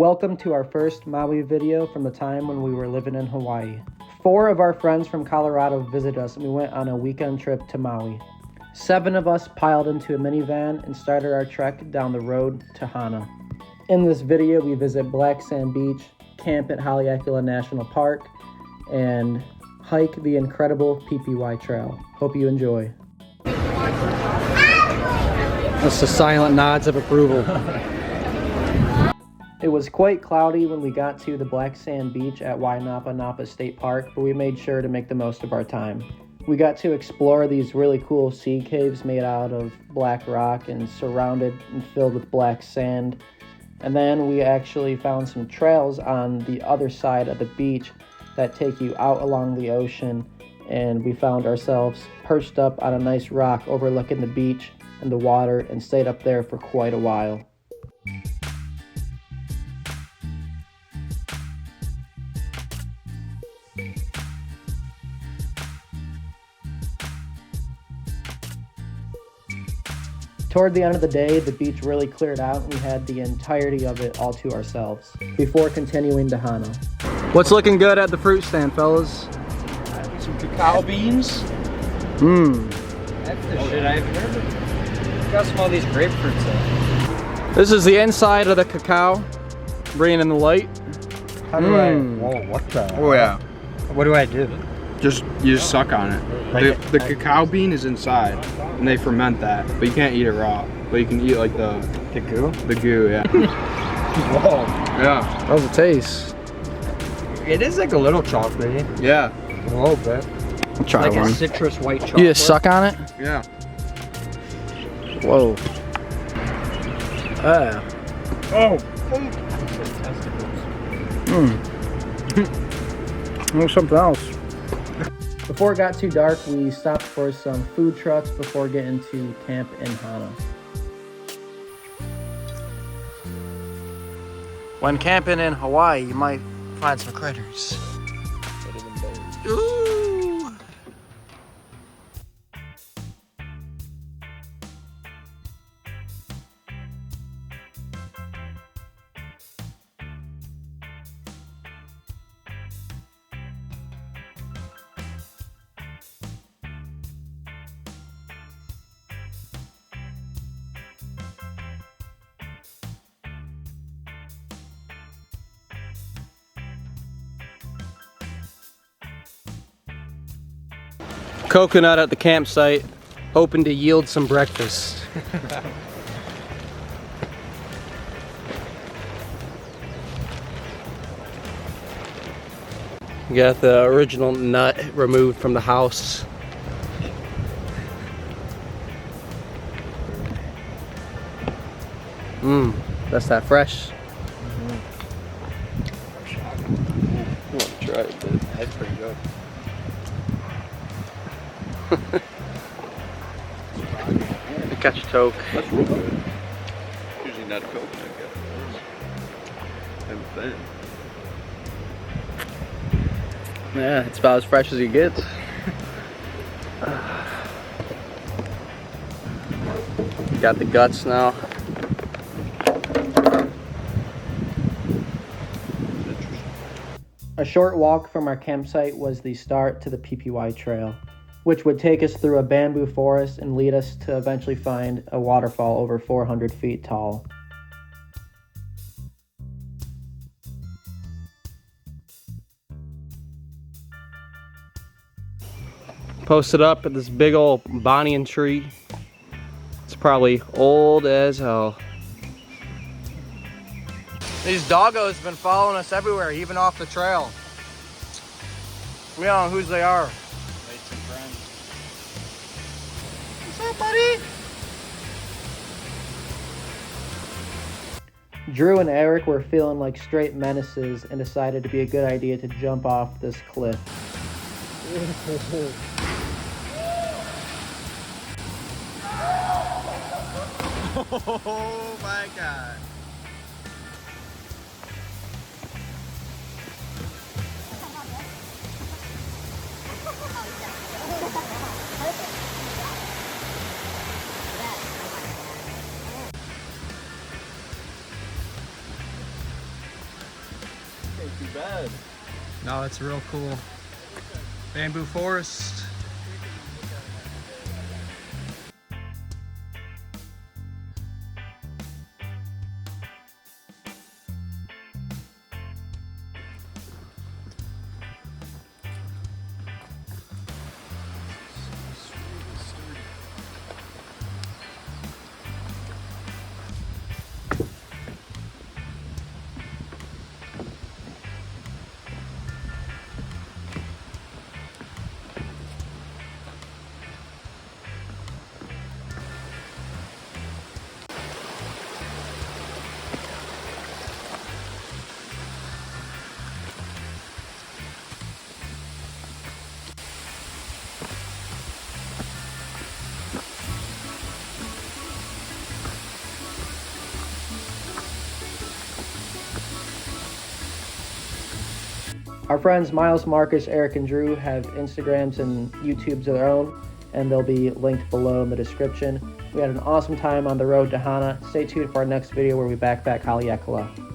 Welcome to our first Maui video from the time when we were living in Hawaii. 4 of our friends from Colorado visited us and we went on a weekend trip to Maui. 7 of us piled into a minivan and started our trek down the road to Hana. In this video we visit Black Sand Beach, camp at Haleakala National Park, and hike the incredible Pipiwai Trail. Hope you enjoy. That's the silent nods of approval. It was quite cloudy when we got to the Black Sand Beach at Wainapa State Park, but we made sure to make the most of our time. We got to explore these really cool sea caves made out of black rock and surrounded and filled with black sand. And then we actually found some trails on the other side of the beach that take you out along the ocean, and we found ourselves perched up on a nice rock overlooking the beach and the water and stayed up there for quite a while. Toward the end of the day, the beach really cleared out and we had the entirety of it all to ourselves before continuing to Hana. What's looking good at the fruit stand, fellas? Some cacao beans. That's the shit I've heard of. Got some of these grapefruits though. This is the inside of the cacao. Bringing in the light. How do I? Whoa, what the? Oh yeah. What do I do? You just suck on it. The cacao bean is inside, and they ferment that, but you can't eat it raw. But you can eat like the goo. The goo, yeah. Whoa. Yeah. How's it taste? It is like a little chocolatey. Yeah. A little bit. I'll try like one. a citrus white chocolate. You just suck on it? Yeah. Whoa. Oh. There's something else. Before it got too dark, we stopped for some food trucks before getting to camp in Hana. When camping in Hawaii, you might find some critters. Ooh. Coconut at the campsite, hoping to yield some breakfast. We got the original nut removed from the house. That's that fresh. I want to try it, dude. That's pretty good. Catch a toke. That's real good. Usually not a coconut and thin. Yeah, it's about as fresh as it gets. Got the guts now. A short walk from our campsite was the start to the Pipiwai Trail, which would take us through a bamboo forest and lead us to eventually find a waterfall over 400 feet tall. Posted up at this big old banyan tree. It's probably old as hell. These doggos have been following us everywhere, even off the trail. We don't know whose they are. What's up, buddy? Drew and Eric were feeling like straight menaces and decided to be a good idea to jump off this cliff. Oh my God. ain't too bad. No, it's real cool. Bamboo forest. Our friends Miles, Marcus, Eric, and Drew have Instagrams and YouTubes of their own, and they'll be linked below in the description. We had an awesome time on the road to Hana. Stay tuned for our next video where we backpack Haleakala.